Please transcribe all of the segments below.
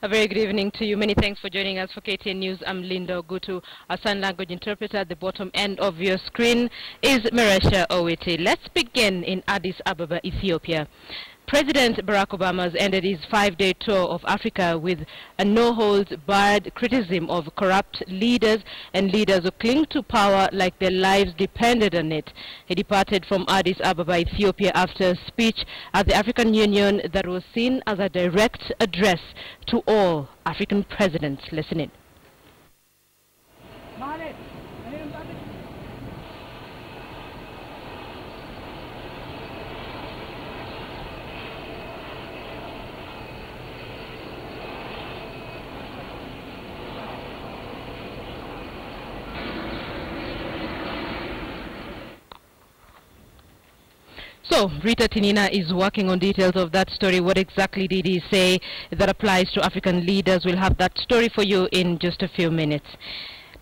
A very good evening to you. Many thanks for joining us for KTN News. I'm Linda Ogutu. Our sign language interpreter at the bottom end of your screen is Maresha Owiti. Let's begin in Addis Ababa, Ethiopia. President Barack Obama has ended his 5-day tour of Africa with a no-holds-barred criticism of corrupt leaders and leaders who cling to power like their lives depended on it. He departed from Addis Ababa, Ethiopia after a speech at the African Union that was seen as a direct address to all African presidents. Listen in. So, Rita Tinina is working on details of that story. What exactly did he say that applies to African leaders? We'll have that story for you in just a few minutes.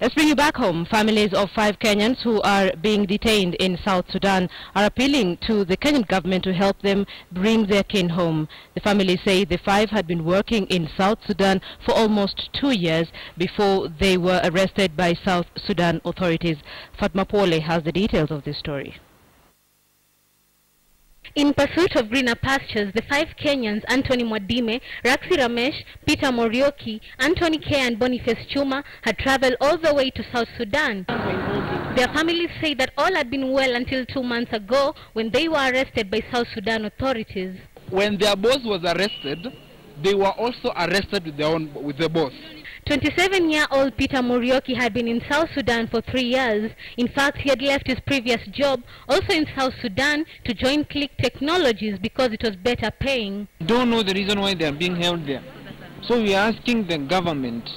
Let's bring you back home. Families of 5 Kenyans who are being detained in South Sudan are appealing to the Kenyan government to help them bring their kin home. The families say the 5 had been working in South Sudan for almost 2 years before they were arrested by South Sudan authorities. Fatma Pole has the details of this story. In pursuit of greener pastures, the 5 Kenyans, Anthony Mwadime, Raksi Ramesh, Peter Morioki, Anthony K and Boniface Chuma, had traveled all the way to South Sudan. Their families say that all had been well until 2 months ago when they were arrested by South Sudan authorities. When their boss was arrested, they were also arrested with the boss. 27-year-old Peter Morioki had been in South Sudan for 3 years. In fact, he had left his previous job, also in South Sudan, to join Click Technologies because it was better paying. Don't know the reason why they are being held there. So we are asking the government,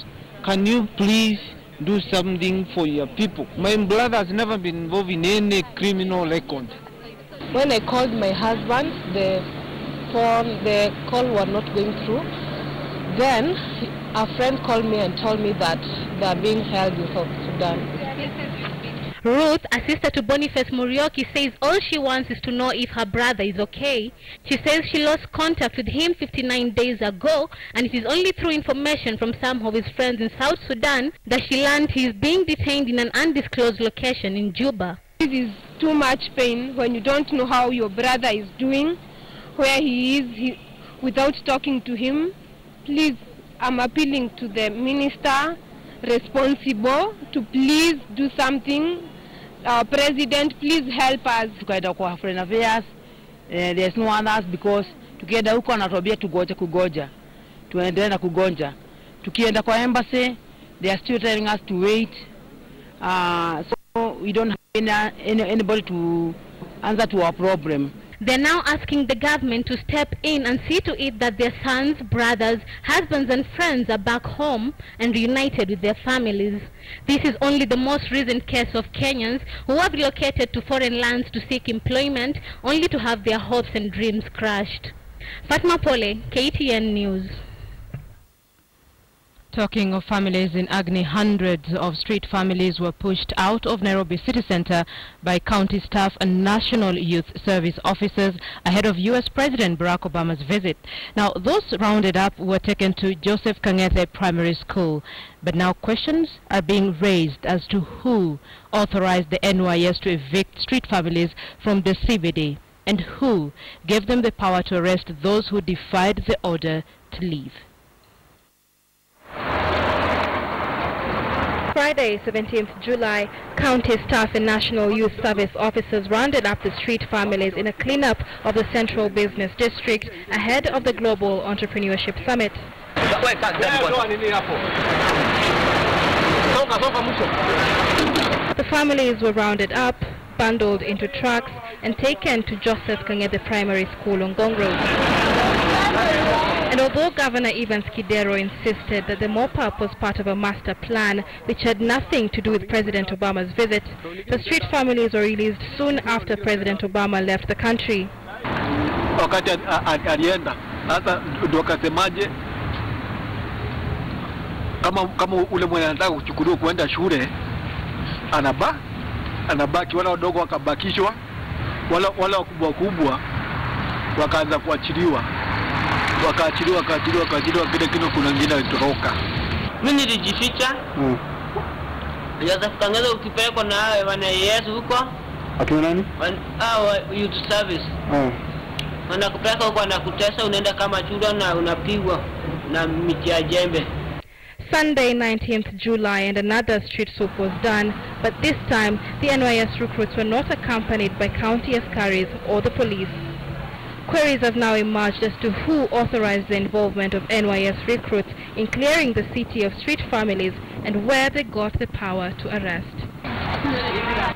can you please do something for your people? My brother has never been involved in any criminal record. When I called my husband, the call was not going through. Then a friend called me and told me that they are being held in South Sudan. Ruth, a sister to Boniface Morioki, says all she wants is to know if her brother is okay. She says she lost contact with him 59 days ago, and it is only through information from some of his friends in South Sudan that she learned he is being detained in an undisclosed location in Juba. This is too much pain when you don't know how your brother is doing, where he is, without talking to him. Please, I'm appealing to the minister responsible to please do something. Our president, please help us. Tukaenda kwa foreign affairs, there's no one else because tukienda huko anatuambia kugoja. Tuendelee na kugonja. Tukienda kwa embassy, they are still telling us to wait. So we don't have anybody to answer to our problem. They're now asking the government to step in and see to it that their sons, brothers, husbands and friends are back home and reunited with their families. This is only the most recent case of Kenyans who have relocated to foreign lands to seek employment only to have their hopes and dreams crushed. Fatma Pole, KTN News. Talking of families in Agni, hundreds of street families were pushed out of Nairobi city center by county staff and national youth service officers ahead of U.S. President Barack Obama's visit. Now, those rounded up were taken to Joseph Kang'ethe Primary School, but now questions are being raised as to who authorized the NYS to evict street families from the CBD and who gave them the power to arrest those who defied the order to leave. Friday, 17th July, county staff and national youth service officers rounded up the street families in a cleanup of the Central Business District ahead of the Global Entrepreneurship Summit. The families were rounded up, bundled into trucks, and taken to Joseph Kang'ethe Primary School on Ngong Road. And although Governor Evans Kidero insisted that the mop-up was part of a master plan which had nothing to do with President Obama's visit, the street families were released soon after President Obama left the country. Wakati alienda, sasa ndio akasemaje kama ule mwenye anataka kuchukuliwa kwenda shule anabaki, wala wadogo wakabakishwa, wala wakubwa wakaanza kuachiliwa. wakaachiliwa kile kino kuna ngine alitoroka. Mimi nilijificha. Sasa kutangaza ukipelekwa na wale wana Yesu huko. Akina nani? Youth service. Wanakupeleka huko wanakutesa, unaenda kama chura na unapigwa na miti ya jembe. Sunday 19th July and another street sweep was done, but this time the NYS recruits were not accompanied by county askaris or the police. Queries have now emerged as to who authorized the involvement of NYS recruits in clearing the city of street families and where they got the power to arrest.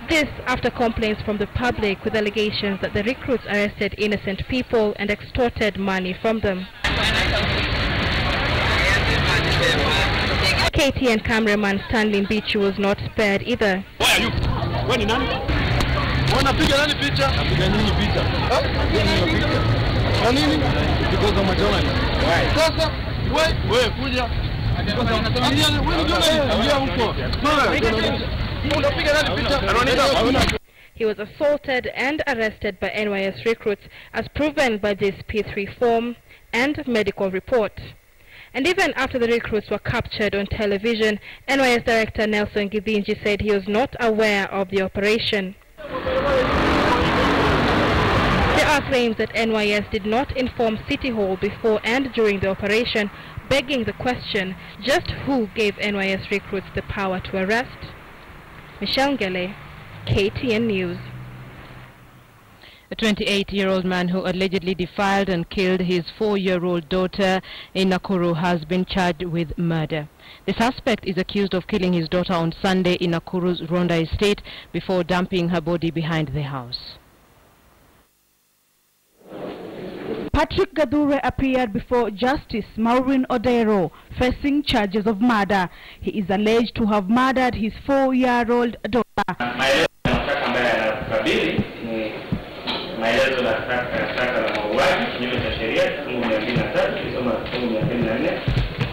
This after complaints from the public with allegations that the recruits arrested innocent people and extorted money from them. KTN cameraman Stanley Mbichu was not spared either. Where are you? When in nani? Wanapiga nani picha? Napiga nini picha? Kwa nini? Because of my journalist. Why? Sasa, wewe kuja. He was assaulted and arrested by NYS recruits as proven by this P3 form and medical report. And even after the recruits were captured on television, NYS Director Nelson Githinji said he was not aware of the operation. There are claims that NYS did not inform City Hall before and during the operation, begging the question, just who gave NYS recruits the power to arrest? Michelle Ngele, KTN News. A 28-year-old man who allegedly defiled and killed his 4-year-old daughter in Nakuru has been charged with murder. The suspect is accused of killing his daughter on Sunday in Nakuru's Ronda estate before dumping her body behind the house. Patrick Gadure appeared before Justice Maureen Odero, facing charges of murder. He is alleged to have murdered his 4-year-old daughter. Maelezo la shtaka la mauaji kinyume cha sheria kifungu 203 kisoma kifungu 204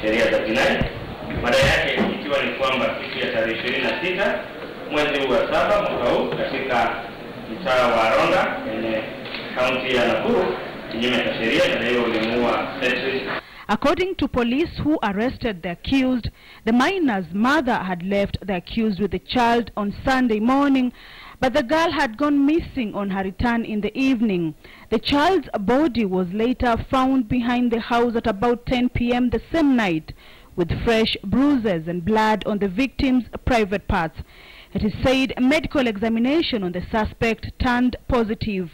sheria za jinai. Mada yake ikiwa ni kwamba siku ya tarehe 26 mwezi huu wa 7 mwaka huu katika mtaa wa Ronda kwenye kaunti ya Nakuru kinyume cha sheria na leo ulimuua Patrick. According to police who arrested the accused, the minor's mother had left the accused with the child on Sunday morning, but the girl had gone missing on her return in the evening. The child's body was later found behind the house at about 10 p.m. the same night, with fresh bruises and blood on the victim's private parts. It is said a medical examination on the suspect turned positive.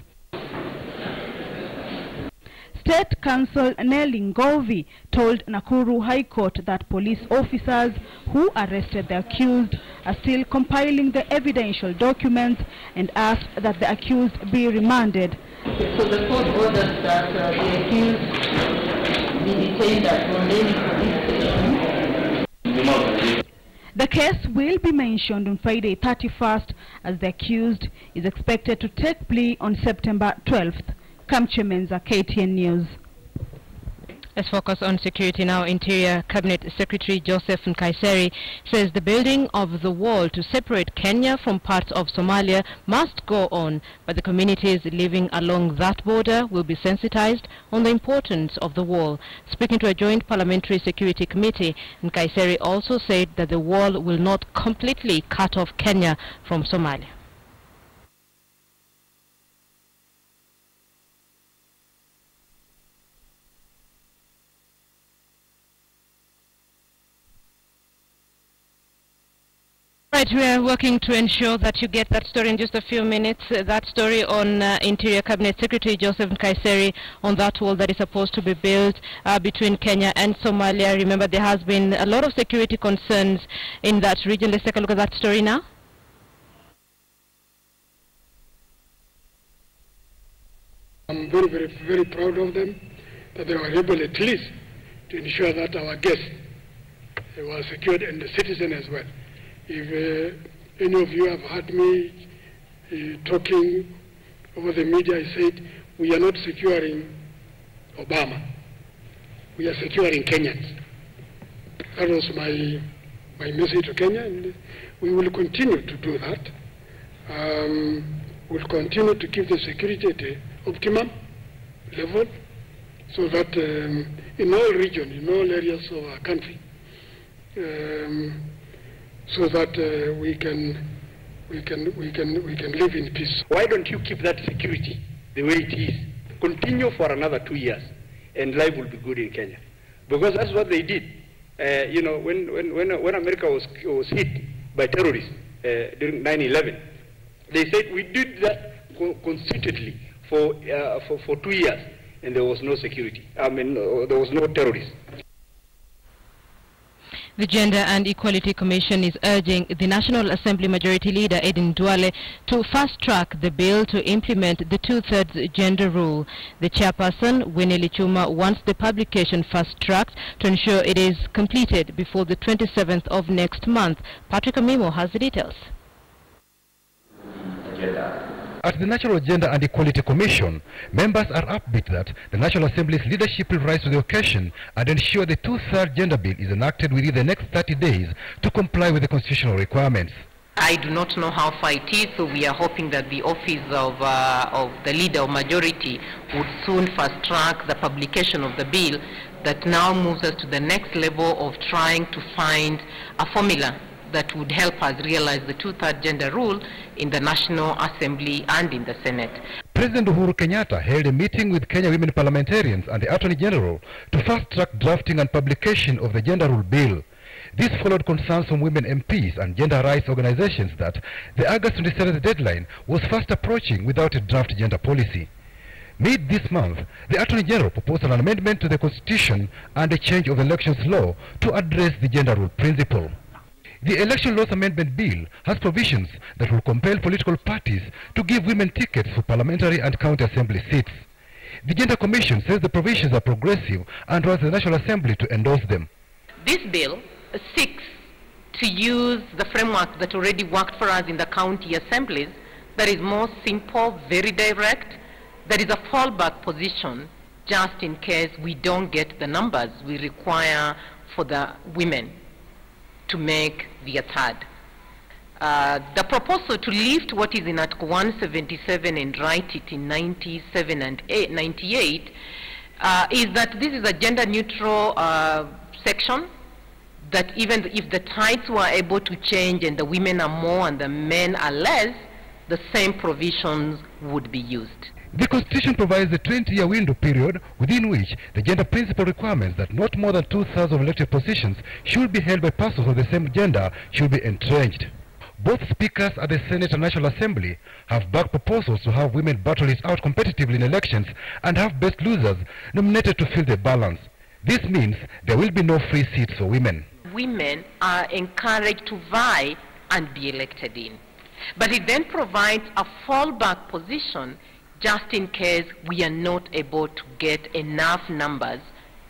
State Counsel Nelly Ngovi told Nakuru High Court that police officers who arrested the accused are still compiling the evidential documents and asked that the accused be remanded. So the court orders that the accused be detained at Mondeni police station. The case will be mentioned on Friday 31st as the accused is expected to take plea on September 12th. Kamche Menza, KTN News. Let's focus on security now. Interior Cabinet Secretary Joseph Nkaiseri says the building of the wall to separate Kenya from parts of Somalia must go on, but the communities living along that border will be sensitized on the importance of the wall. Speaking to a joint parliamentary security committee, Nkaiseri also said that the wall will not completely cut off Kenya from Somalia. Right, we are working to ensure that you get that story in just a few minutes. That story on Interior Cabinet Secretary Joseph Nkaiseri on that wall that is supposed to be built between Kenya and Somalia. Remember, there has been a lot of security concerns in that region. Let's take a look at that story now. I'm very proud of them that they were able at least to ensure that our guests were secured and the citizen as well. If any of you have heard me talking over the media, I said we are not securing Obama. We are securing Kenyans. That was my message to Kenya, and we will continue to do that. We'll continue to keep the security at the optimum level so that in all regions, in all areas of our country, so that we can live in peace. Why don't you keep that security the way it is? Continue for another 2 years, and life will be good in Kenya, because that's what they did. You know, when America was hit by terrorists during 9/11, they said we did that consistently for 2 years, and there was no security. I mean, there was no terrorists. The Gender and Equality Commission is urging the National Assembly Majority Leader Edin Duale to fast-track the bill to implement the 2/3 gender rule. The chairperson, Winnie Lichuma, wants the publication fast-tracked to ensure it is completed before the 27th of next month. Patrick Amimo has the details. At the National Gender and Equality Commission, members are upbeat that the National Assembly's leadership will rise to the occasion and ensure the 2/3 gender bill is enacted within the next 30 days to comply with the constitutional requirements. I do not know how far it is, so we are hoping that the office of the leader of majority would soon fast-track the publication of the bill that now moves us to the next level of trying to find a formula that would help us realize the 2/3 gender rule in the National Assembly and in the Senate. President Uhuru Kenyatta held a meeting with Kenya women parliamentarians and the Attorney General to fast-track drafting and publication of the gender rule bill. This followed concerns from women MPs and gender rights organizations that the August 27th deadline was fast approaching without a draft gender policy. Mid this month, the Attorney General proposed an amendment to the Constitution and a change of elections law to address the gender rule principle. The Election Laws Amendment Bill has provisions that will compel political parties to give women tickets for parliamentary and county assembly seats. The Gender Commission says the provisions are progressive and wants the National Assembly to endorse them. This bill seeks to use the framework that already worked for us in the county assemblies, that is more simple, very direct, that is a fallback position just in case we don't get the numbers we require for the women to make the third. The proposal to lift what is in Article 177 and write it in 97 and 98 is that this is a gender-neutral section, that even if the tides were able to change and the women are more and the men are less, the same provisions would be used. The Constitution provides a 20-year window period within which the gender principle requirements that not more than 2/3 of elected positions should be held by persons of the same gender should be entrenched. Both speakers at the Senate and National Assembly have backed proposals to have women battle it out competitively in elections and have best losers nominated to fill the balance. This means there will be no free seats for women. Women are encouraged to vie and be elected in. But it then provides a fallback position just in case we are not able to get enough numbers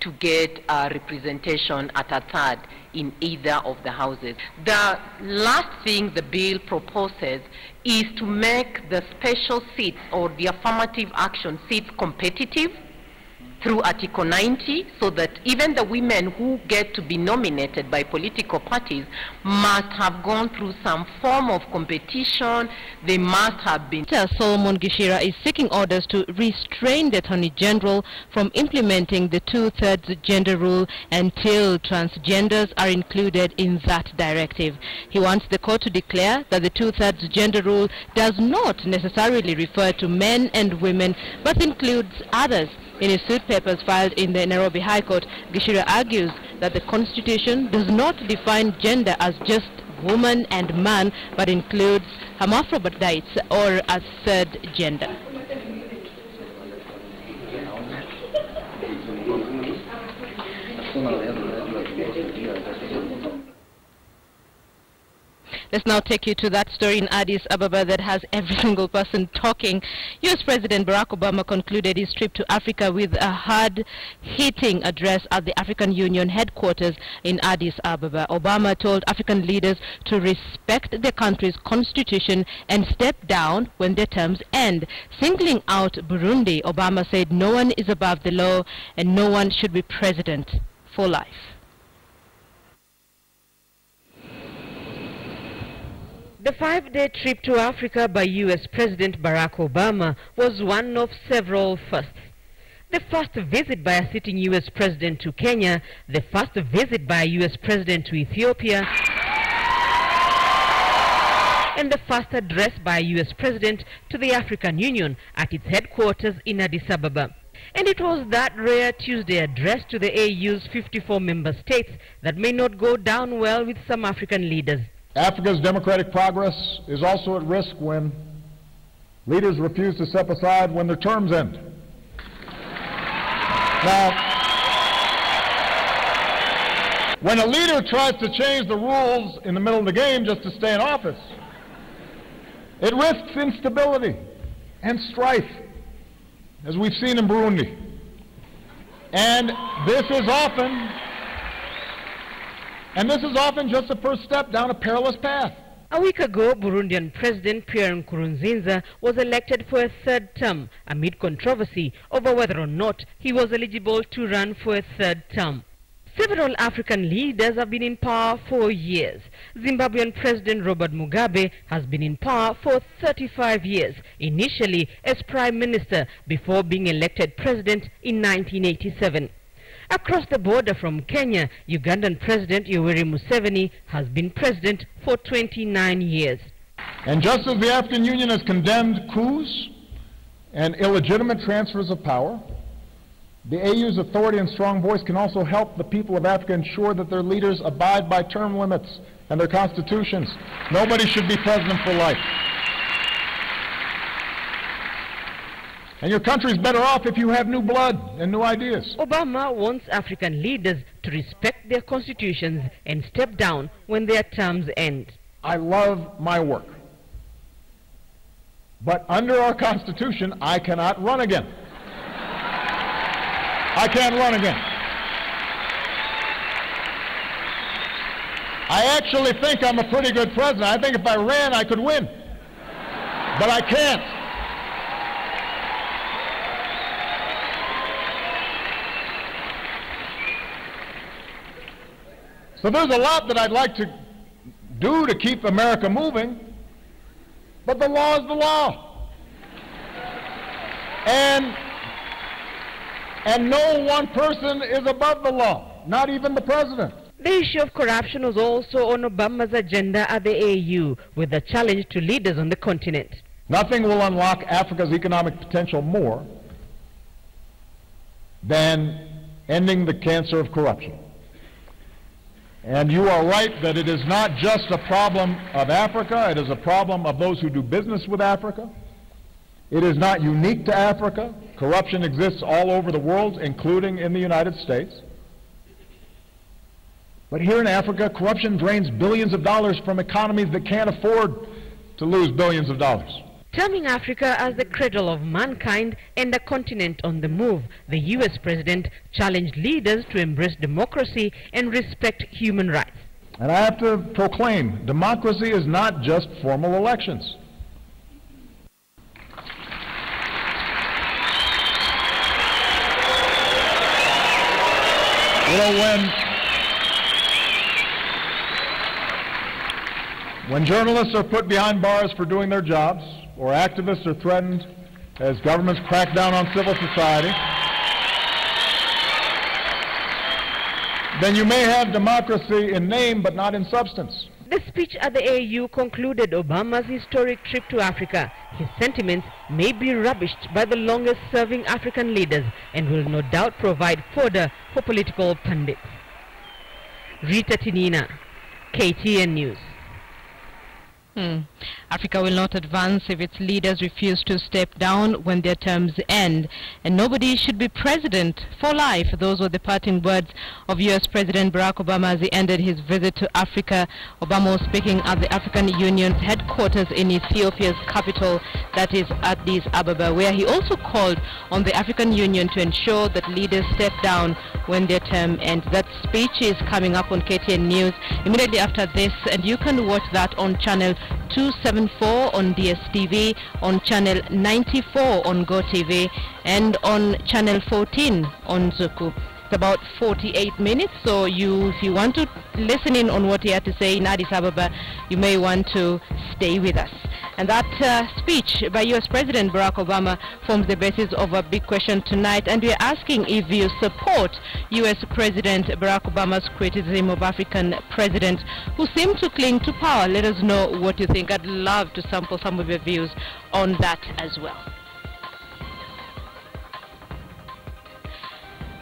to get representation at a third in either of the houses. The last thing the bill proposes is to make the special seats or the affirmative action seats competitive through Article 90, so that even the women who get to be nominated by political parties must have gone through some form of competition. They must have been. Solomon Gishira is seeking orders to restrain the Attorney General from implementing the 2/3 gender rule until transgenders are included in that directive. He wants the court to declare that the 2/3 gender rule does not necessarily refer to men and women, but includes others. In his suit papers filed in the Nairobi High Court, Gishira argues that the Constitution does not define gender as just woman and man, but includes hermaphrodites or a third gender. Let's now take you to that story in Addis Ababa that has every single person talking. U.S. President Barack Obama concluded his trip to Africa with a hard-hitting address at the African Union headquarters in Addis Ababa. Obama told African leaders to respect their country's constitution and step down when their terms end. Singling out Burundi, Obama said no one is above the law and no one should be president for life. The 5-day trip to Africa by U.S. President Barack Obama was one of several firsts. The first visit by a sitting U.S. president to Kenya, the first visit by a U.S. president to Ethiopia, and the first address by a U.S. president to the African Union at its headquarters in Addis Ababa. And it was that rare Tuesday address to the AU's 54 member states that may not go down well with some African leaders. Africa's democratic progress is also at risk when leaders refuse to step aside when their terms end. Now, when a leader tries to change the rules in the middle of the game just to stay in office, it risks instability and strife, as we've seen in Burundi. And this is often just the first step down a perilous path. A week ago, Burundian President Pierre Nkurunziza was elected for a third term amid controversy over whether or not he was eligible to run for a third term. Several African leaders have been in power for years. Zimbabwean President Robert Mugabe has been in power for 35 years, initially as Prime Minister before being elected President in 1987. Across the border from Kenya, Ugandan President Yoweri Museveni has been president for 29 years. And just as the African Union has condemned coups and illegitimate transfers of power, the AU's authority and strong voice can also help the people of Africa ensure that their leaders abide by term limits and their constitutions. Nobody should be president for life. And your country's better off if you have new blood and new ideas. Obama wants African leaders to respect their constitutions and step down when their terms end. I love my work. But under our Constitution, I cannot run again. I can't run again. I actually think I'm a pretty good president. I think if I ran, I could win. But I can't. So there's a lot that I'd like to do to keep America moving, but the law is the law. And no one person is above the law, not even the president. The issue of corruption was also on Obama's agenda at the AU, with a challenge to leaders on the continent. Nothing will unlock Africa's economic potential more than ending the cancer of corruption. And you are right that it is not just a problem of Africa, it is a problem of those who do business with Africa. It is not unique to Africa. Corruption exists all over the world, including in the United States. But here in Africa, corruption drains billions of dollars from economies that can't afford to lose billions of dollars. Terming Africa as the cradle of mankind and a continent on the move, the U.S. president challenged leaders to embrace democracy and respect human rights. And I have to proclaim, democracy is not just formal elections. You know, when journalists are put behind bars for doing their jobs, or activists are threatened as governments crack down on civil society, then you may have democracy in name but not in substance. The speech at the AU concluded Obama's historic trip to Africa. His sentiments may be rubbished by the longest-serving African leaders and will no doubt provide fodder for political pundits. Rita Tinina, KTN News. Africa will not advance if its leaders refuse to step down when their terms end, and nobody should be president for life. Those were the parting words of U.S. President Barack Obama as he ended his visit to Africa. Obama was speaking at the African Union's headquarters in Ethiopia's capital, that is Addis Ababa, where he also called on the African Union to ensure that leaders step down when their term ends. That speech is coming up on KTN News immediately after this, and you can watch that on channel 274 on DSTV, on channel 94 on GoTV, and on channel 14 on Zuku. It's about 48 minutes, so if you want to listen in on what he had to say in Addis Ababa, you may want to stay with us. And that speech by U.S. President Barack Obama forms the basis of a big question tonight, and we're asking if you support U.S. President Barack Obama's criticism of African presidents who seem to cling to power. Let us know what you think. I'd love to sample some of your views on that as well.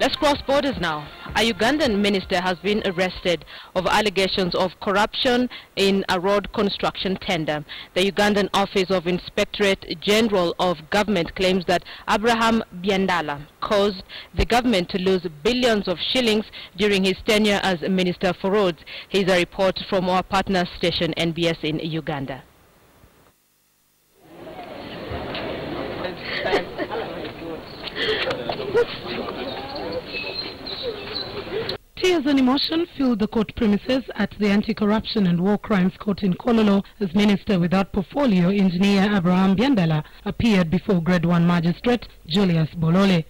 Let's cross borders now. A Ugandan minister has been arrested over allegations of corruption in a road construction tender. The Ugandan Office of Inspectorate General of Government claims that Abraham Byandala caused the government to lose billions of shillings during his tenure as Minister for Roads. Here's a report from our partner station NBS in Uganda. Tears and emotion filled the court premises at the Anti-Corruption and War Crimes Court in Kololo as Minister without Portfolio, Engineer Abraham Byandala, appeared before Grade 1 Magistrate Julius Bolole.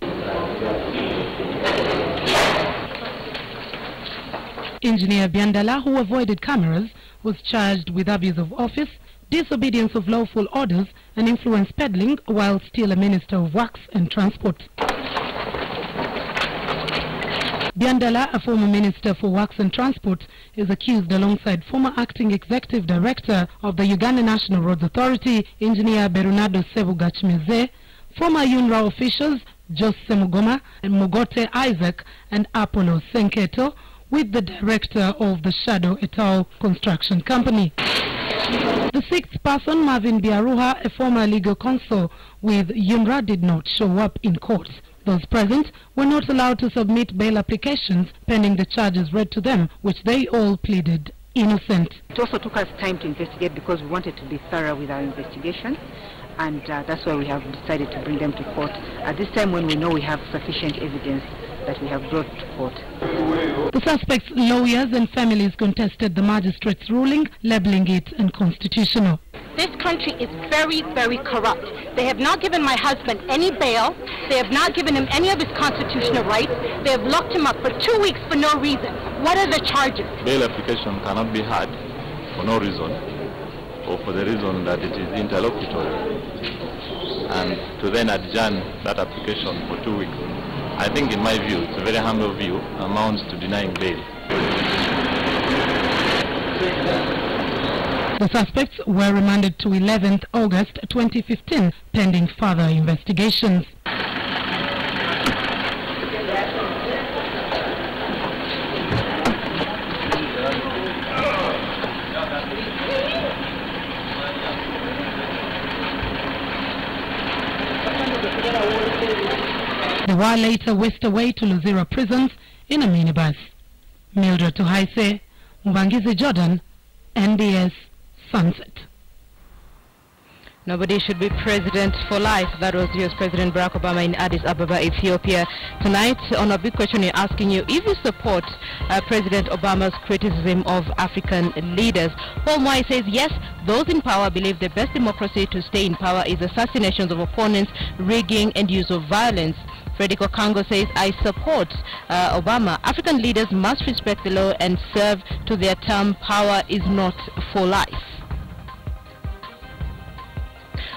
Engineer Byandala, who avoided cameras, was charged with abuse of office, disobedience of lawful orders, and influence peddling while still a Minister of Works and Transport. Byandala, a former Minister for Works and Transport, is accused alongside former Acting Executive Director of the Uganda National Roads Authority, Engineer Bernardo Sebugachmeze, former UNRA officials Jose Mugoma and Mugote Isaac and Apollo Senketo, with the Director of the Shadow et al. Construction Company. The sixth person, Marvin Biaruha, a former legal counsel with UNRA, did not show up in court. Those present were not allowed to submit bail applications pending the charges read to them, which they all pleaded innocent. It also took us time to investigate because we wanted to be thorough with our investigation, and that's why we have decided to bring them to court at this time when we know we have sufficient evidence that we have brought to court. The suspects' lawyers and families contested the magistrate's ruling, labeling it unconstitutional. This country is very, very corrupt. They have not given my husband any bail. They have not given him any of his constitutional rights. They have locked him up for 2 weeks for no reason. What are the charges? Bail application cannot be had for no reason, or for the reason that it is interlocutory. And to then adjourn that application for 2 weeks, I think in my view, it's a very humble view, amounts to denying bail. The suspects were remanded to 11th August 2015, pending further investigations. They were later whisked away to Luzira prisons in a minibus. Mildred Tuhaise, Mbangizi Jordan, NBS Sunset. Nobody should be president for life. That was U.S. President Barack Obama in Addis Ababa, Ethiopia. Tonight, on a big question, we're asking you if you support President Obama's criticism of African leaders. Paul Moy says, yes, those in power believe the best democracy to stay in power is assassinations of opponents, rigging, and use of violence. Frederico Kango says, I support Obama. African leaders must respect the law and serve to their term. Power is not for life.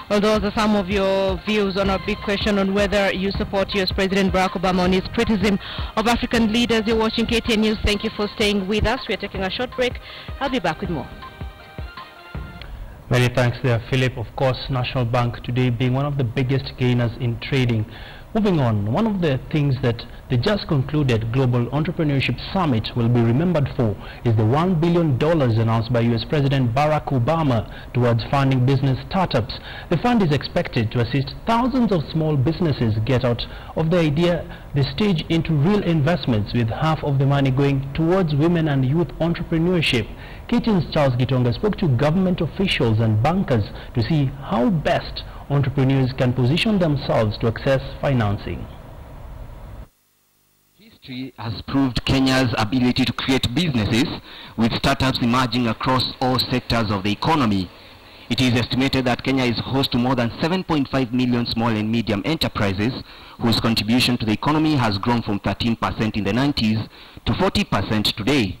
Well, those are some of your views on our big question on whether you support U.S. President Barack Obama on his criticism of African leaders. You're watching KTN News. Thank you for staying with us. We're taking a short break. I'll be back with more. Many thanks there, Philip. Of course, National Bank today being one of the biggest gainers in trading. Moving on, one of the things that the just concluded Global Entrepreneurship Summit will be remembered for is the $1 billion announced by U.S. President Barack Obama towards funding business startups. The fund is expected to assist thousands of small businesses get out of the idea, the stage into real investments, with half of the money going towards women and youth entrepreneurship. KTN's Charles Gitonga spoke to government officials and bankers to see how best entrepreneurs can position themselves to access financing. History has proved Kenya's ability to create businesses, with startups emerging across all sectors of the economy. It is estimated that Kenya is host to more than 7.5 million small and medium enterprises, whose contribution to the economy has grown from 13% in the 90s to 40% today.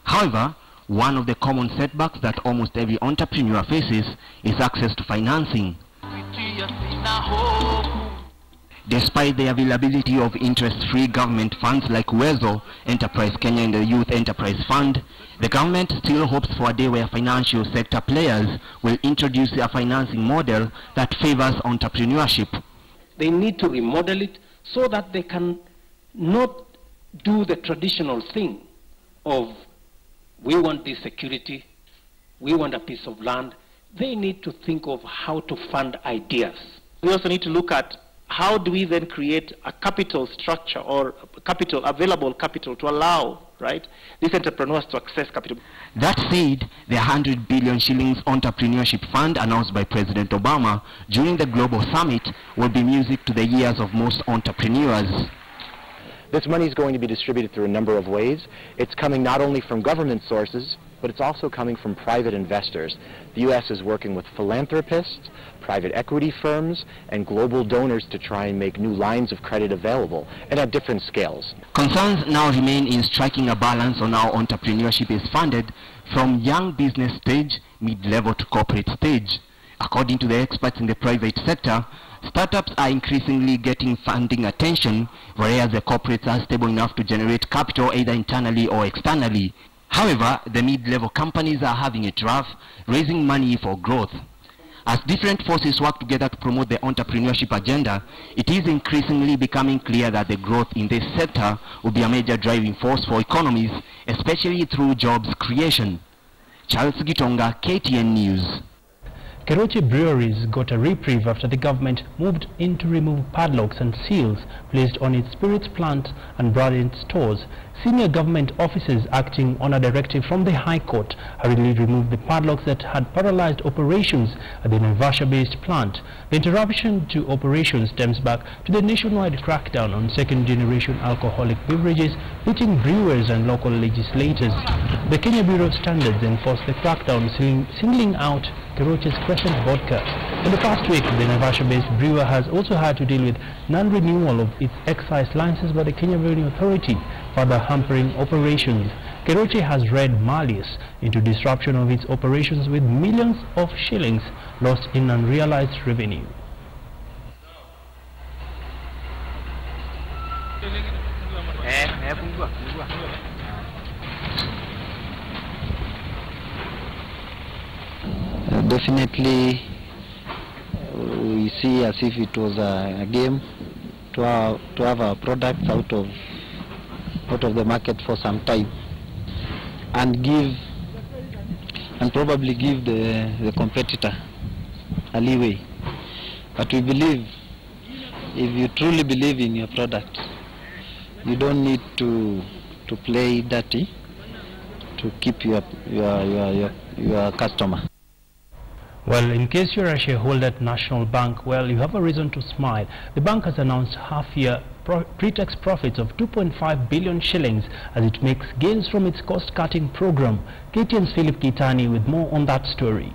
However, one of the common setbacks that almost every entrepreneur faces is access to financing. Despite the availability of interest-free government funds like Uwezo, Enterprise Kenya and the Youth Enterprise Fund, the government still hopes for a day where financial sector players will introduce a financing model that favors entrepreneurship. They need to remodel it so that they can not do the traditional thing of we want this security, we want a piece of land. They need to think of how to fund ideas. We also need to look at how do we then create a capital structure or available capital to allow, right, these entrepreneurs to access capital. That said, the 100 billion shillings entrepreneurship fund announced by President Obama during the Global Summit will be music to the ears of most entrepreneurs. This money is going to be distributed through a number of ways. It's coming not only from government sources, but it's also coming from private investors. The U.S. is working with philanthropists, private equity firms, and global donors to try and make new lines of credit available, and at different scales. Concerns now remain in striking a balance on how entrepreneurship is funded from young business stage, mid-level to corporate stage. According to the experts in the private sector, startups are increasingly getting funding attention, whereas the corporates are stable enough to generate capital either internally or externally. However, the mid-level companies are having it rough, raising money for growth. As different forces work together to promote the entrepreneurship agenda, it is increasingly becoming clear that the growth in this sector will be a major driving force for economies, especially through jobs creation. Charles Gitonga, KTN News. Kochi Breweries got a reprieve after the government moved in to remove padlocks and seals placed on its spirits plant and branded stores. Senior government officers acting on a directive from the High Court hurriedly removed the padlocks that had paralyzed operations at the Naivasha-based plant. The interruption to operations stems back to the nationwide crackdown on second-generation alcoholic beverages, hitting brewers and local legislators. The Kenya Bureau of Standards enforced the crackdown, singling out Kochi's Crescent Vodka. In the past week, the Naivasha-based brewer has also had to deal with non-renewal of its excise license by the Kenya Revenue Authority, further hampering operations. Kochi has read malice into disruption of its operations with millions of shillings lost in unrealized revenue. Definitely, we see as if it was a game to have our products out of the market for some time, and probably give the competitor a leeway. But we believe, if you truly believe in your product, you don't need to play dirty to keep your customer. Well, in case you're a shareholder at National Bank, well, you have a reason to smile. The bank has announced half-year pre-tax profits of 2.5 billion shillings as it makes gains from its cost-cutting program. KTN's Philip Kitani with more on that story.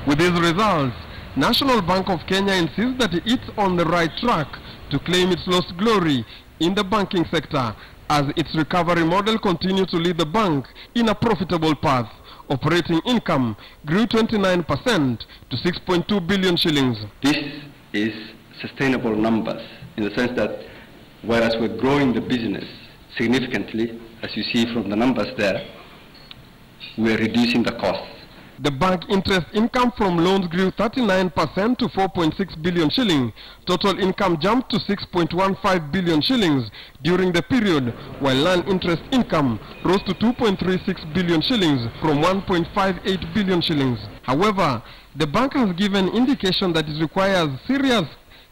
With these results, National Bank of Kenya insists that it's on the right track to claim its lost glory in the banking sector as its recovery model continues to lead the bank in a profitable path. Operating income grew 29% to 6.2 billion shillings. This is sustainable numbers in the sense that whereas we're growing the business significantly, as you see from the numbers there, we're reducing the costs. The bank interest income from loans grew 39% to 4.6 billion shillings. Total income jumped to 6.15 billion shillings during the period, while land interest income rose to 2.36 billion shillings from 1.58 billion shillings. However, the bank has given indication that it requires serious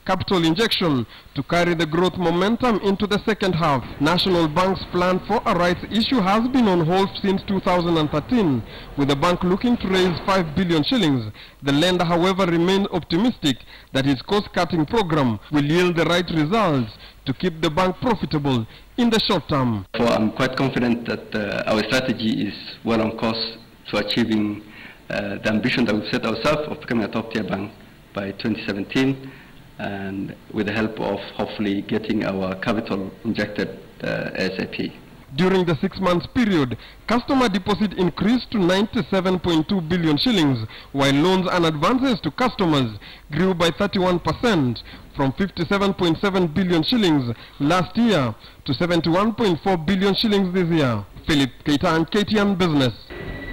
capital injection to carry the growth momentum into the second half. National Bank's plan for a rights issue has been on hold since 2013, with the bank looking to raise 5 billion shillings. The lender, however, remains optimistic that its cost-cutting program will yield the right results to keep the bank profitable in the short term. So I'm quite confident that our strategy is well on course to achieving the ambition that we've set ourselves of becoming a top-tier bank by 2017, and with the help of hopefully getting our capital injected ASAP. During the 6 months period, customer deposit increased to 97.2 billion shillings, while loans and advances to customers grew by 31% from 57.7 billion shillings last year to 71.4 billion shillings this year. Philip Keitan, KTN Business.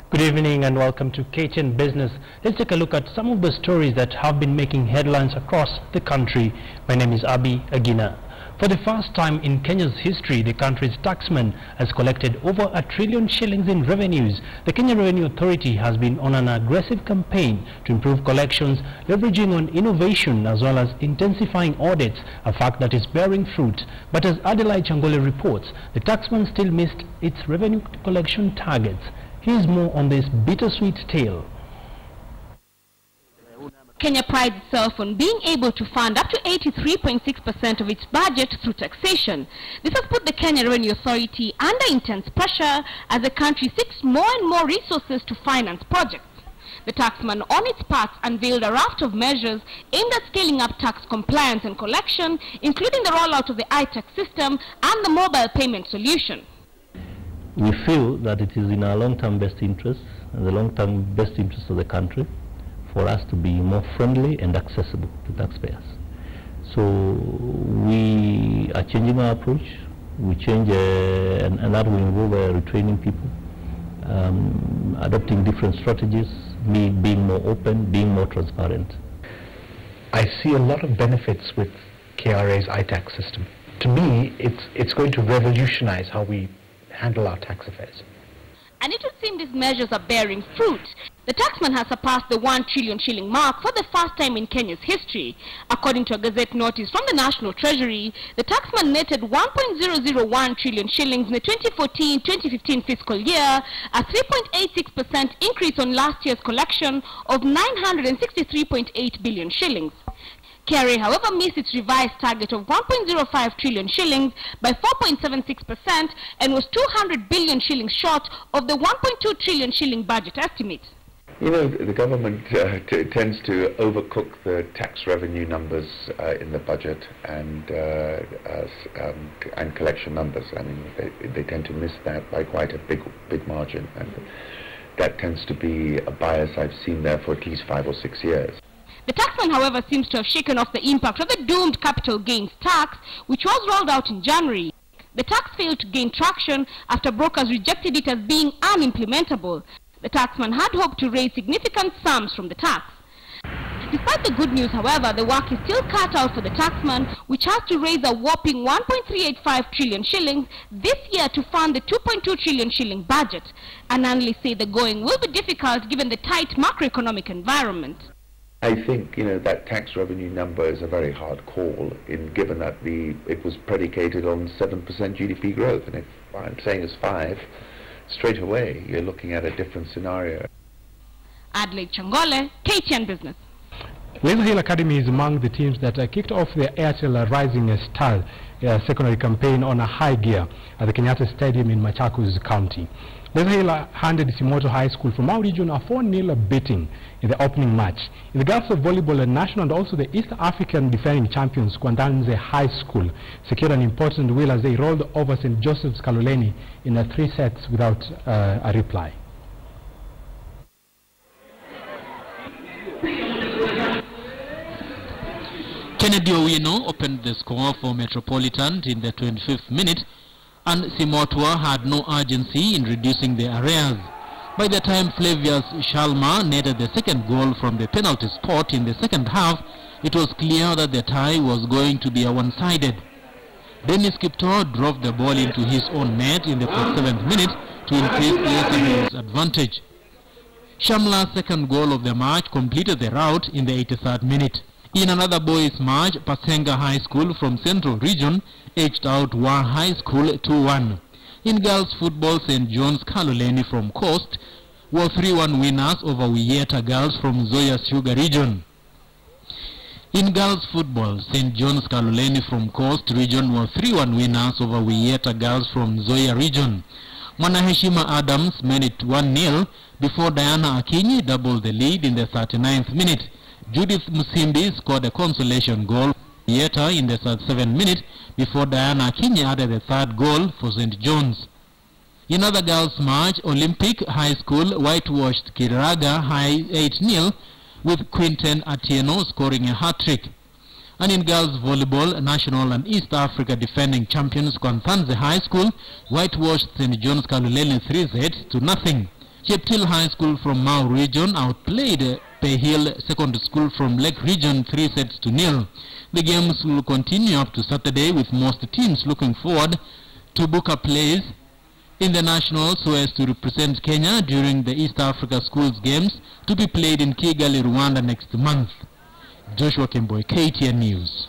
Good evening and welcome to KTN Business. Let's take a look at some of the stories that have been making headlines across the country. My name is Abi Agina. For the first time in Kenya's history, the country's taxman has collected over $1 trillion shillings in revenues. The Kenya Revenue Authority has been on an aggressive campaign to improve collections, leveraging on innovation as well as intensifying audits, a fact that is bearing fruit. But as Adelaide Changole reports, the taxman still missed its revenue collection targets. Here's more on this bittersweet tale. Kenya prides itself on being able to fund up to 83.6% of its budget through taxation. This has put the Kenya Revenue Authority under intense pressure as the country seeks more and more resources to finance projects. The taxman on its part unveiled a raft of measures aimed at scaling up tax compliance and collection, including the rollout of the iTax system and the mobile payment solution. We feel that it is in our long-term best interest, and the long-term best interest of the country, for us to be more friendly and accessible to taxpayers. So we are changing our approach. We change, and that will involve retraining people, adopting different strategies, being more open, being more transparent. I see a lot of benefits with KRA's iTax system. To me, it's going to revolutionize how we handle our tax affairs. And it would seem these measures are bearing fruit. The taxman has surpassed the $1 trillion shilling mark for the first time in Kenya's history. According to a Gazette notice from the National Treasury, the taxman netted 1.001 trillion shillings in the 2014-2015 fiscal year, a 3.86% increase on last year's collection of 963.8 billion shillings. KRA, however, missed its revised target of 1.05 trillion shillings by 4.76% and was 200 billion shillings short of the 1.2 trillion shilling budget estimate. You know, the government tends to overcook the tax revenue numbers in the budget and collection numbers. I mean, they tend to miss that by quite a big margin, and that tends to be a bias I've seen there for at least 5 or 6 years. The taxman, however, seems to have shaken off the impact of the doomed capital gains tax, which was rolled out in January. The tax failed to gain traction after brokers rejected it as being unimplementable. The taxman had hoped to raise significant sums from the tax. Despite the good news, however, the work is still cut out for the taxman, which has to raise a whopping 1.385 trillion shillings this year to fund the 2.2 trillion shilling budget. And analysts say the going will be difficult given the tight macroeconomic environment. I think, you know, that tax revenue number is a very hard call, given that it was predicated on 7% GDP growth, and if I'm saying it's 5, straight away you're looking at a different scenario. Adelaide Changole, KTN Business. Laser Hill Academy is among the teams that kicked off the Airtel Rising Star secondary campaign on a high gear at the Kenyatta Stadium in Machakos County. Laser Hill handed Simoto High School from our region a 4-0 beating in the opening match. In the girls of volleyball, the national and also the East African defending champions, Kwandanze High School, secured an important win as they rolled over St. Joseph's Kaloleni in 3 sets without a reply. Kennedy Owino opened the score for Metropolitan in the 25th minute, and Simotwa had no urgency in reducing the arrears. By the time Flavius Shalma netted the second goal from the penalty spot in the second half, it was clear that the tie was going to be a one-sided. Dennis Kiptor drove the ball into his own net in the 47th minute to increase Leicesters' advantage. Shamla's second goal of the match completed the rout in the 83rd minute. In another boys' match, Pasenga High School from Central Region edged out Wa High School 2-1. In girls' football, St. John's Kaloleni from Coast were 3-1 winners over Wieta Girls from Zoya Sugar Region. In girls' football, St. John's Kaloleni from Coast Region were 3-1 winners over Wieta Girls from Zoya Region. Mwanaheshima Adams made it 1-0 before Diana Akinyi doubled the lead in the 39th minute. Judith Musimbi scored a consolation goal for Yeta in the 37th minute before Diana Akinyi added the third goal for St. John's. In other girls' match, Olympic High School whitewashed Kiraga High 8-0 with Quinten Atieno scoring a hat-trick. And in girls volleyball, national and East Africa defending champions Kwanzanze High School whitewashed St. John's Kaluleni 3-0. Cheptil High School from Mau region outplayed Payhill Secondary School from Lake region 3-0. The games will continue up to Saturday, with most teams looking forward to book a place in the nationals so as to represent Kenya during the East Africa Schools Games to be played in Kigali, Rwanda next month. Joshua Kemboy, KTN News.